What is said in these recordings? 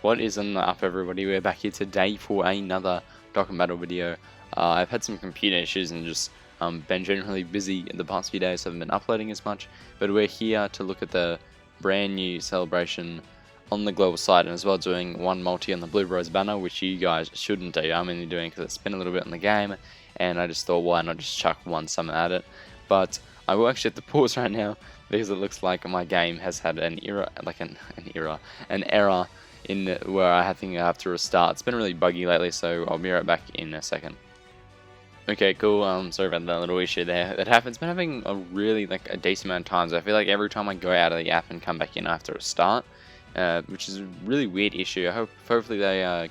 What is up, everybody? We're back here today for another Dokkan Battle video. I've had some computer issues and just been generally busy in the past few days, so I haven't been uploading as much. But we're here to look at the brand new celebration on the global side, and as well doing one multi on the Blue Rose banner, which you guys shouldn't do. I'm only doing because it's been a little bit in the game, and I just thought, why not just chuck one summon at it. But I will actually have to pause right now because it looks like my game has had an error, an error in where I think I have to restart. It's been really buggy lately, so I'll be right back in a second. Okay, cool. Sorry about that little issue there. That happens. Been having a really a decent amount of times. I feel like every time I go out of the app and come back in, I have to restart, which is a really weird issue. Hopefully they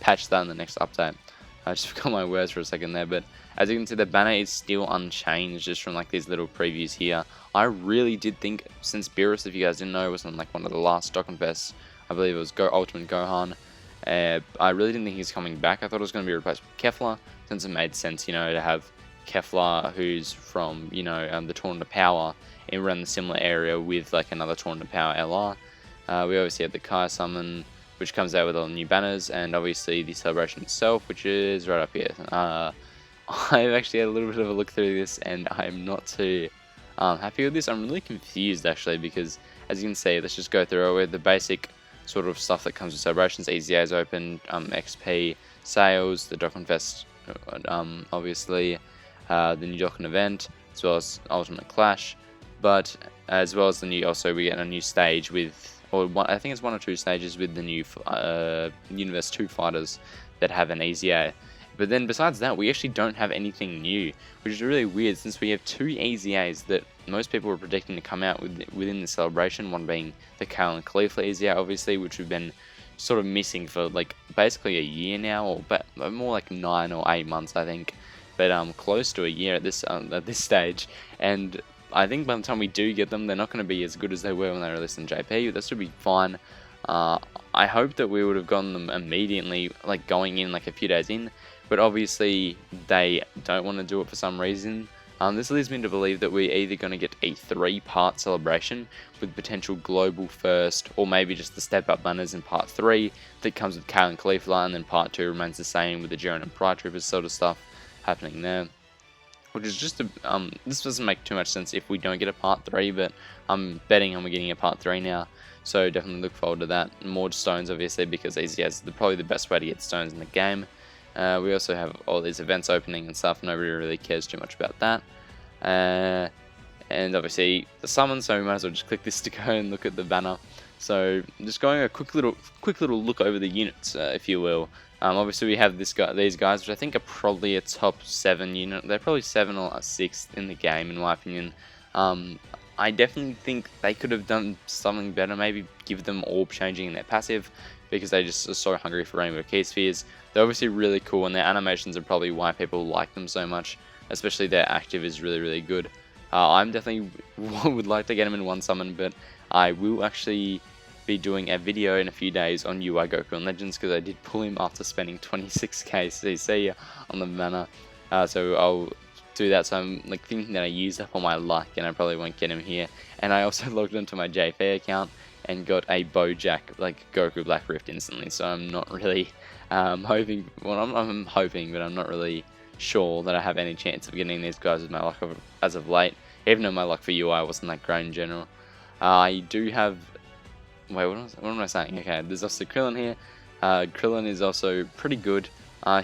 patch that in the next update. I just forgot my words for a second there, but as you can see, the banner is still unchanged just from these little previews here. I really did think, since Beerus, if you guys didn't know, was on one of the last Dokkan Fests, I believe it was Ultimate Gohan. I really didn't think he was coming back. I thought it was going to be replaced with Kefla, since it made sense, to have Kefla, who's from, the Tournament of Power, and around the similar area with another Tournament of Power LR. We obviously have the Kai summon, which comes out with all the new banners, and obviously the celebration itself, which is right up here. I've actually had a little bit of a look through this, and I'm not too happy with this. I'm really confused, actually, because as you can see, let's just go through it with the basic sort of stuff that comes with celebrations. EZA's open, XP, sales, the Dokkan Fest, obviously, the new Dokkan event, as well as Ultimate Clash, but as well as the new, also we get a new stage with, I think it's 1 or 2 stages with the new Universe 2 fighters that have an EZA. But then besides that, we actually don't have anything new, which is really weird since we have 2 EZAs that most people were predicting to come out within the celebration, one being the Kale and Khalifa EZA, obviously, which we've been sort of missing for basically a year now, or more 9 or 8 months, I think, but close to a year at this stage. And I think by the time we do get them, they're not going to be as good as they were when they released in JP. That should be fine. I hope that we would have gotten them immediately, going in a few days in, but obviously they don't want to do it for some reason. This leads me to believe that we're either going to get a 3-part celebration with potential global first, or maybe just the step-up banners in part 3 that comes with Kale and Khalifa, and then part 2 remains the same with the Jiren and Pride Troopers sort of stuff happening there. Which is just this doesn't make too much sense if we don't get a part 3, but I'm betting on we're getting a part 3 now, so definitely look forward to that. More stones, obviously, because EZA is probably the best way to get stones in the game. We also have all these events opening and stuff. Nobody really cares too much about that. And obviously the summon, so we might as well just click this to go and look at the banner. So just going a quick little look over the units, if you will. Obviously we have these guys, which I think are probably a top 7 unit. They're probably 7 or 6 in the game, in my opinion. I definitely think they could have done something better. Maybe give them orb changing in their passive, because they just are so hungry for Rainbow Key Spheres. They're obviously really cool, and their animations are probably why people like them so much. Especially their active is really good. I'm definitely would like to get them in one summon, but I will actually be doing a video in a few days on UI Goku and Legends, because I did pull him after spending 26k CC on the banner. So I'll do that. So I'm thinking that I used up all my luck and I probably won't get him here. And I also logged into my JP account and got a Bojack Goku Black Rift instantly. So I'm not really hoping. Well, I'm hoping, but I'm not really sure that I have any chance of getting these guys with my luck as of late, even though my luck for UI wasn't that great in general. I do have, wait, what am I saying? Okay, there's also Krillin here. Krillin is also pretty good.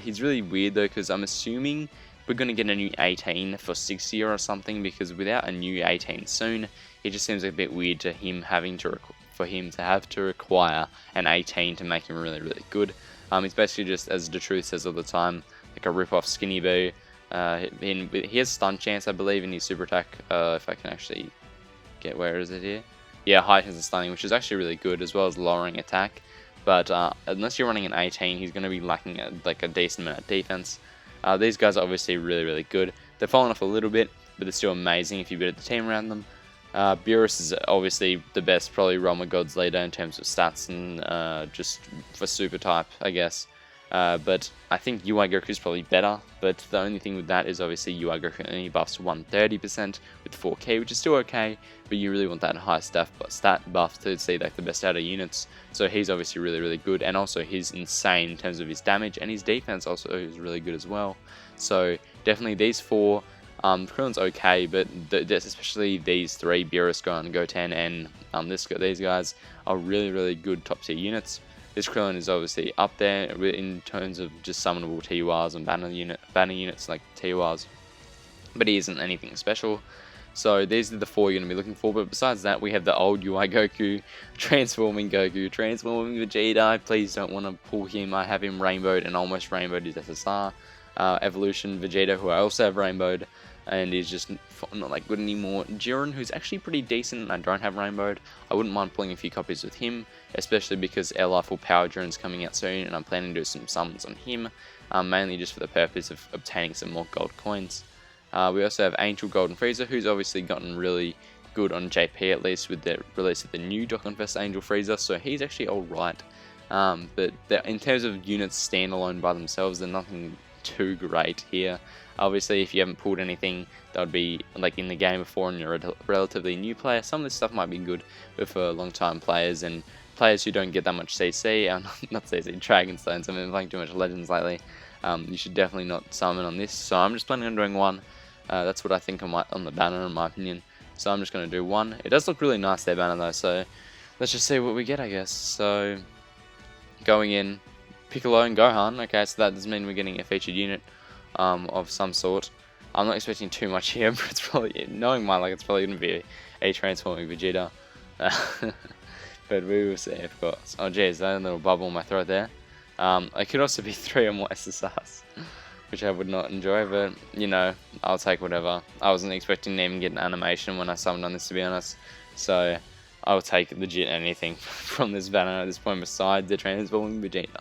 He's really weird though, because I'm assuming we're going to get a new 18 for 6 year or something, because without a new 18 soon, it just seems a bit weird to him for him to have to require an 18 to make him really good. He's basically just, as the truth says all the time, a rip-off Skinny Boo. He has stun chance, I believe, in his super attack. If I can actually get, where is it here? Yeah, high chance of stunning, which is actually really good, as well as lowering attack. But unless you're running an 18, he's going to be lacking a decent amount of defense. These guys are obviously really good. They're falling off a little bit, but they're still amazing if you build the team around them. Beerus is obviously the best, probably Realm of God's leader in terms of stats and just for super type, I guess. But I think UI Goku is probably better, but the only thing with that is obviously UI Goku only buffs 130% with 4k, which is still okay, but you really want that high stat buff to see like the best out of units. So he's obviously really good, and also he's insane in terms of his damage, and his defense also is really good as well. So definitely these four. Krillin's okay, but especially these three, Beerus, Gohan, Goten, and these guys are really good top tier units. This Krillin is obviously up there in terms of just summonable TURs and banner units like TURs, but he isn't anything special. So these are the four you're going to be looking for, but besides that, we have the old UI Goku, transforming Vegeta. Please don't want to pull him. I have him rainbowed and almost rainbowed his SSR. Evolution Vegeta, who I also have rainbowed, and he's just not that good anymore. Jiren, who's actually pretty decent, and I don't have rainbowed. I wouldn't mind pulling a few copies with him, especially because LR Full Power Jiren's coming out soon, and I'm planning to do some summons on him, mainly just for the purpose of obtaining some more gold coins. We also have Angel Golden Frieza, who's obviously gotten really good on JP, at least with the release of the new Dokkan Fest Angel Frieza, so he's actually alright. But in terms of units standalone by themselves, they're nothing too great here. Obviously, if you haven't pulled anything that would be like in the game before and you're a relatively new player, some of this stuff might be good, but for long time players and players who don't get that much CC, not CC, Dragonstones, I've been playing too much Legends lately, you should definitely not summon on this. So I'm just planning on doing one. That's what I think on the banner, in my opinion. So I'm just going to do one. It does look really nice, their banner though, so let's just see what we get, I guess. So going in, Piccolo and Gohan. Okay, so that does mean we're getting a featured unit of some sort. I'm not expecting too much here, but it's probably, knowing my luck, it's probably going to be a transforming Vegeta. But we will see, of course. Oh jeez, that little bubble in my throat there. It could also be 3 or more SSRs, which I would not enjoy, but you know, I'll take whatever. I wasn't expecting to even get an animation when I summoned on this, to be honest. So I'll take legit anything from this banner at this point besides the transforming Vegeta.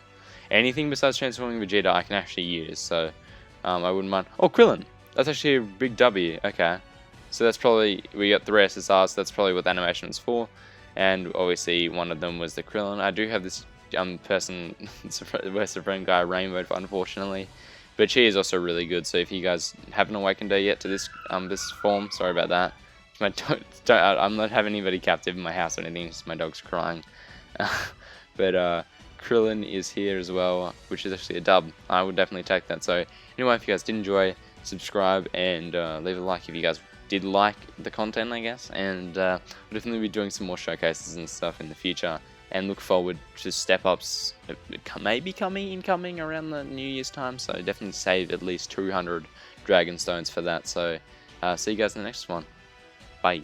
Anything besides transforming Vegeta I can actually use, so I wouldn't mind. Oh, Krillin! That's actually a big W. Okay. So that's probably, we got 3 SSRs, so that's probably what the animation was for. And obviously one of them was the Krillin. I do have this person, West Supreme guy, rainbowed, unfortunately. But she is also really good, so if you guys haven't awakened her yet to this this form, sorry about that. I'm not having anybody captive in my house or anything, just my dog's crying. But Krillin is here as well, which is actually a dub. I would definitely take that. So anyway, if you guys did enjoy, subscribe and leave a like if you guys did like the content, I guess. And we'll definitely be doing some more showcases and stuff in the future, and look forward to step ups maybe incoming around the New Year's time. So definitely save at least 200 Dragon Stones for that. So see you guys in the next one. Bye.